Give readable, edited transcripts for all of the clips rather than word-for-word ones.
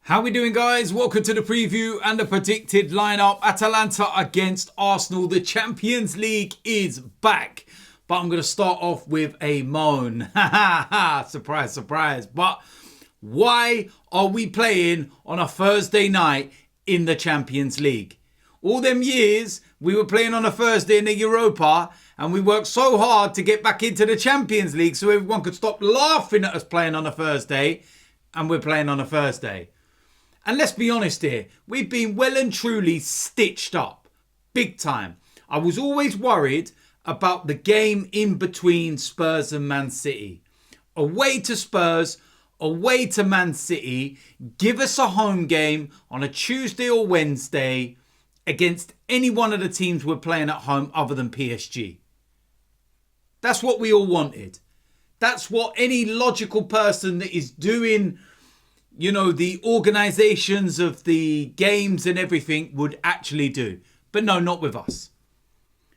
How we doing, guys? Welcome to the preview and the predicted lineup. Atalanta against Arsenal. The Champions League is back. But I'm going to start off with a moan. Surprise, surprise. But why are we playing on a Thursday night in the Champions League? All them years we were playing on a Thursday in the Europa, and we worked so hard to get back into the Champions League so everyone could stop laughing at us playing on a Thursday, and we're playing on a Thursday. And let's be honest here, we've been well and truly stitched up. Big time. I was always worried about the game in between Spurs and Man City. Away to Spurs, away to Man City. Give us a home game on a Tuesday or Wednesday against any one of the teams we're playing at home other than PSG. That's what we all wanted. That's what any logical person that is doing, the organisations of the games and everything would actually do. But no, not with us.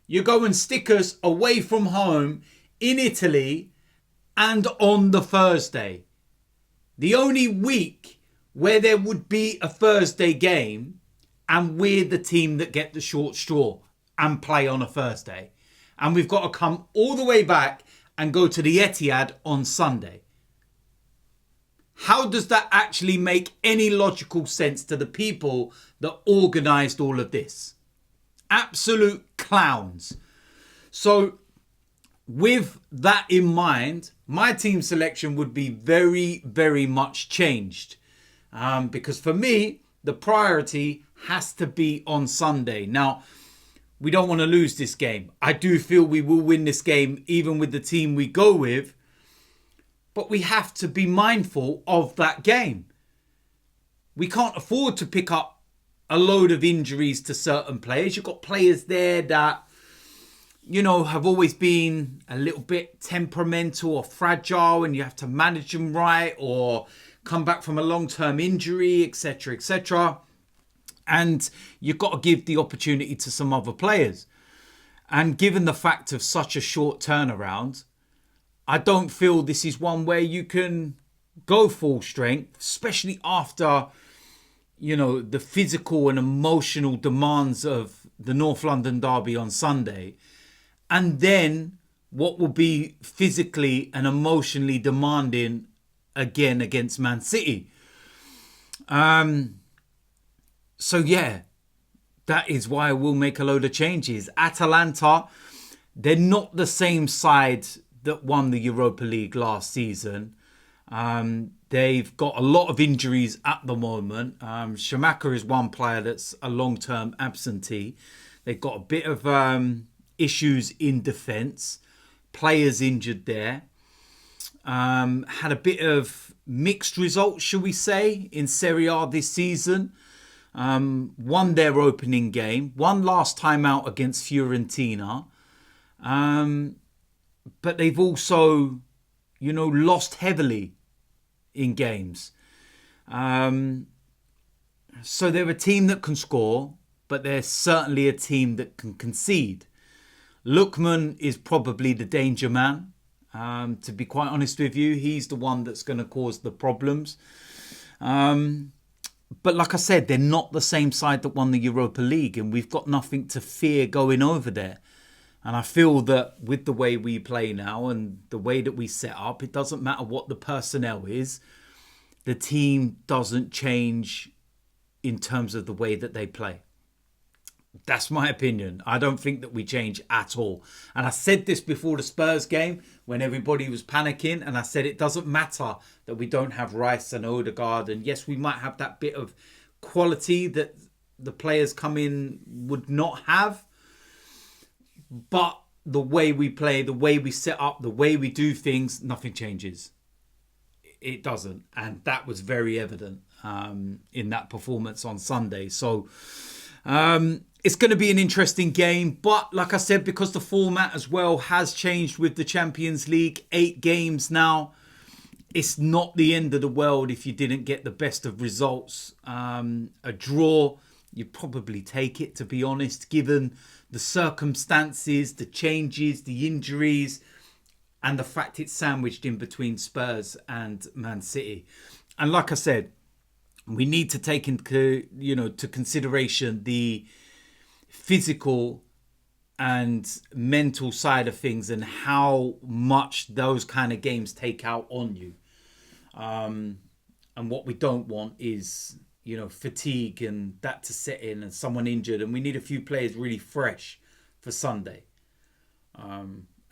You go and stick us away from home in Italy and on the Thursday. The only week where there would be a Thursday game and we're the team that get the short straw and play on a Thursday. And we've got to come all the way back and go to the Etihad on Sunday. How does that actually make any logical sense to the people that organised all of this? Absolute clowns. So with that in mind, my team selection would be very, very much changed. Because for me, the priority has to be on Sunday. Now, we don't want to lose this game. I do feel we will win this game even with the team we go with. But we have to be mindful of that game. We can't afford to pick up a load of injuries to certain players. You've got players there that, have always been a little bit temperamental or fragile, and you have to manage them right, or come back from a long-term injury, etc., etc. And you've got to give the opportunity to some other players. And given the fact of such a short turnaround, I don't feel this is one where you can go full strength, especially after, the physical and emotional demands of the North London derby on Sunday. And then what will be physically and emotionally demanding again against Man City. So yeah, that is why I will make a load of changes. Atalanta, they're not the same side that won the Europa League last season. They've got a lot of injuries at the moment. Shamaka is one player that's a long-term absentee. They've got a bit of issues in defence. Players injured there. Had a bit of mixed results, shall we say, in Serie A this season. Won their opening game. Won last time out against Fiorentina. But they've also, lost heavily in games. So they're a team that can score, but they're certainly a team that can concede. Lookman is probably the danger man. To be quite honest with you, he's the one that's going to cause the problems. But like I said, they're not the same side that won the Europa League, and we've got nothing to fear going over there. And I feel that with the way we play now and the way that we set up, it doesn't matter what the personnel is. The team doesn't change in terms of the way that they play. That's my opinion. I don't think that we change at all. And I said this before the Spurs game when everybody was panicking. And I said it doesn't matter that we don't have Rice and Odegaard. And yes, we might have that bit of quality that the players come in would not have. But the way we play, the way we set up, the way we do things, nothing changes. It doesn't. And that was very evident in that performance on Sunday. So it's going to be an interesting game. But like I said, because the format as well has changed with the Champions League, 8 games now, it's not the end of the world if you didn't get the best of results. A draw, you'd probably take it, to be honest, given the circumstances, the changes, the injuries, and the fact it's sandwiched in between Spurs and Man City. And like I said, we need to take into to consideration the physical and mental side of things and how much those kind of games take out on you. And what we don't want is fatigue and that to set in and someone injured, and we need a few players really fresh for Sunday.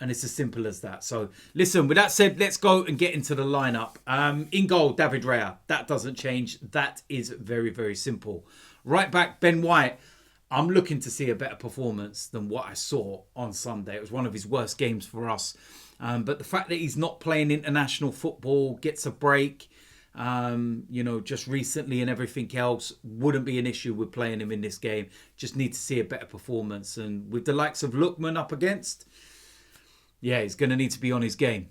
And it's as simple as that. So listen, with that said, let's go and get into the lineup. In goal, David Raya. That doesn't change. That is very, very simple. Right back, Ben White. I'm looking to see a better performance than what I saw on Sunday. It was one of his worst games for us. But the fact that he's not playing international football, gets a break, just recently and everything else, wouldn't be an issue with playing him in this game. Just need to see a better performance. And with the likes of Lookman up against, he's going to need to be on his game.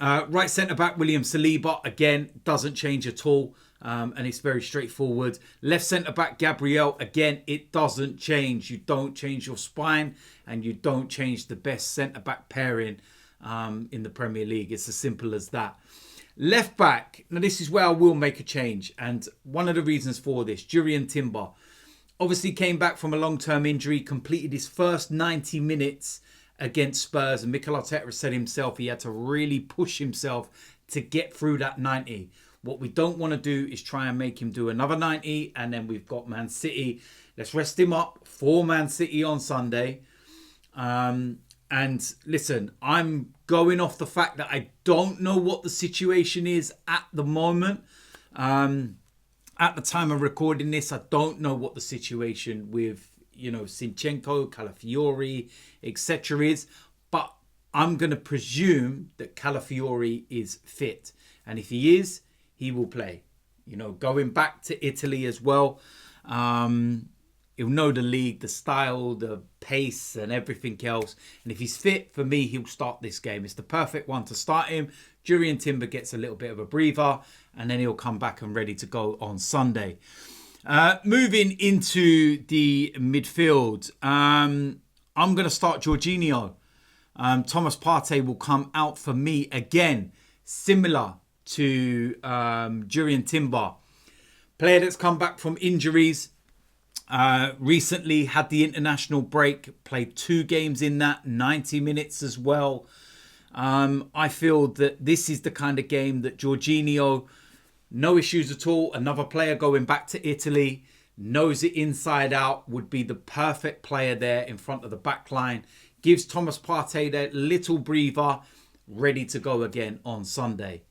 Right centre-back, William Saliba, again, doesn't change at all. And it's very straightforward. Left centre-back, Gabriel, again, it doesn't change. You don't change your spine and you don't change the best centre-back pairing in the Premier League. It's as simple as that. Left back, now this is where I will make a change. And one of the reasons for this, Jurrien Timber, obviously came back from a long-term injury, completed his first 90 minutes against Spurs, and Mikel Arteta said himself he had to really push himself to get through that 90. What we don't want to do is try and make him do another 90, and then we've got Man City. Let's rest him up for Man City on Sunday. And listen, I'm going off the fact that I don't know what the situation is at the moment. At the time of recording this, I don't know what the situation with Zinchenko, Calafiori, etc. is. But I'm going to presume that Calafiori is fit. And if he is, he will play. Going back to Italy as well. He'll know the league, the style, the pace and everything else. And if he's fit, for me, he'll start this game. It's the perfect one to start him. Jurrien Timber gets a little bit of a breather and then he'll come back and ready to go on Sunday. Moving into the midfield, I'm going to start Jorginho. Thomas Partey will come out for me again, similar to Jurrien Timber. Player that's come back from injuries. Recently had the international break, played 2 games in that, 90 minutes as well. I feel that this is the kind of game that Jorginho, no issues at all. Another player going back to Italy, knows it inside out, would be the perfect player there in front of the back line. Gives Thomas Partey that little breather, ready to go again on Sunday.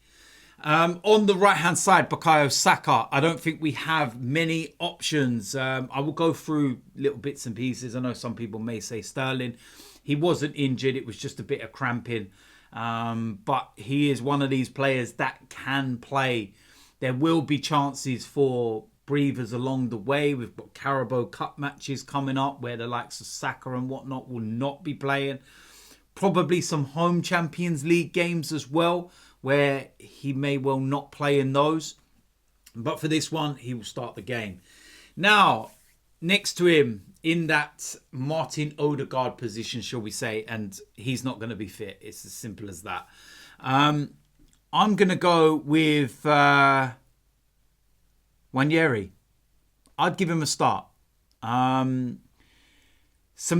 On the right-hand side, Bukayo Saka. I don't think we have many options. I will go through little bits and pieces. I know some people may say Sterling. He wasn't injured. It was just a bit of cramping. But he is one of these players that can play. There will be chances for breathers along the way. We've got Carabao Cup matches coming up where the likes of Saka and whatnot will not be playing. Probably some home Champions League games as well, where he may well not play in those. But for this one, he will start the game. Now, next to him in that Martin Odegaard position, shall we say, and he's not going to be fit. It's as simple as that. I'm going to go with Nwaneri. I'd give him a start. Some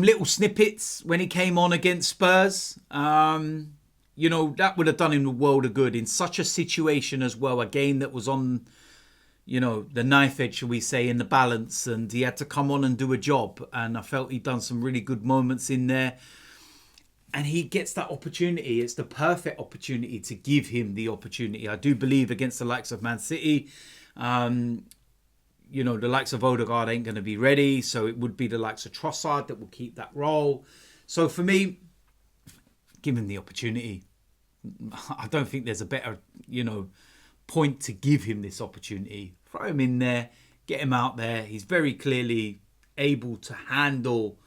little snippets when he came on against Spurs. That would have done him the world of good in such a situation as well. A game that was on, the knife edge, shall we say, in the balance. And he had to come on and do a job. And I felt he'd done some really good moments in there. And he gets that opportunity. It's the perfect opportunity to give him the opportunity. I do believe against the likes of Man City, the likes of Odegaard ain't going to be ready. So it would be the likes of Trossard that will keep that role. So for me, give him the opportunity. I don't think there's a better, point to give him this opportunity. Throw him in there, get him out there. He's very clearly able to handle,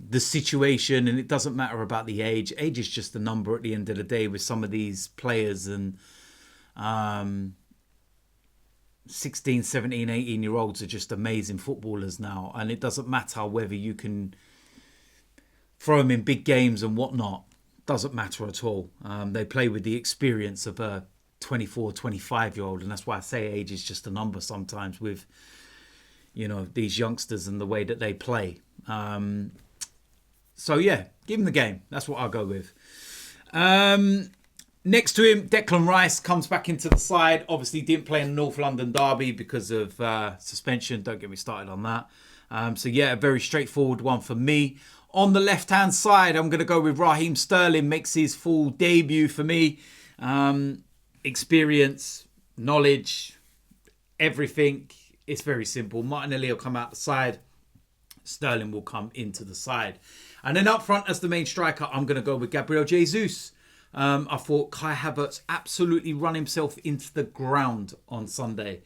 the situation, and it doesn't matter about the age. Age is just a number at the end of the day with some of these players, and 16, 17, 18-year-olds are just amazing footballers now, and it doesn't matter whether you can throw them in big games and whatnot. Doesn't matter at all. They play with the experience of a 24, 25-year-old. And that's why I say age is just a number sometimes with, you know, these youngsters and the way that they play. So, yeah, give him the game. That's what I'll go with. Next to him, Declan Rice comes back into the side. Obviously, didn't play in the North London derby because of suspension. Don't get me started on that. So, yeah, a very straightforward one for me. On the left-hand side, I'm going to go with Raheem Sterling. Makes his full debut for me. Experience, knowledge, everything. It's very simple. Martinelli will come out the side. Sterling will come into the side. And then up front as the main striker, I'm going to go with Gabriel Jesus. I thought Kai Havertz absolutely run himself into the ground on Sunday.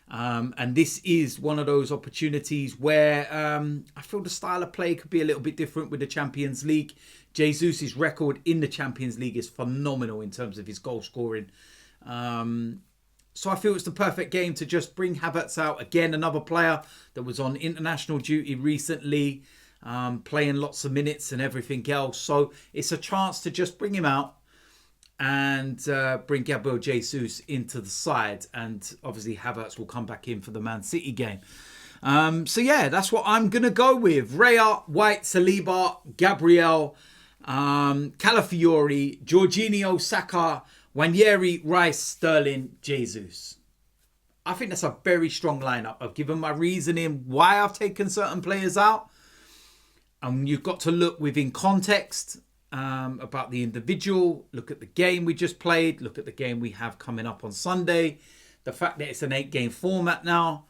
And this is one of those opportunities where I feel the style of play could be a little bit different with the Champions League. Jesus' record in the Champions League is phenomenal in terms of his goal scoring. So I feel it's the perfect game to just bring Havertz out. Again, another player that was on international duty recently, playing lots of minutes and everything else. So it's a chance to just bring him out and bring Gabriel Jesus into the side. And obviously Havertz will come back in for the Man City game. So yeah, that's what I'm going to go with. Raya, White, Saliba, Gabriel, Calafiori, Jorginho, Saka, Wanyeri, Rice, Sterling, Jesus. I think that's a very strong lineup. I've given my reasoning why I've taken certain players out. And you've got to look within context about the individual. Look at the game we just played. Look at the game we have coming up on Sunday. The fact that it's an 8-game format now.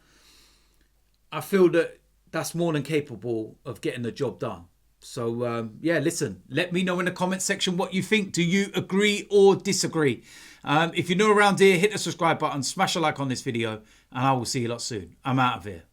I feel that that's more than capable of getting the job done. So, yeah, listen, let me know in the comment section what you think. Do you agree or disagree? If you're new around here, hit the subscribe button, smash a like on this video, and I will see you lot soon. I'm out of here.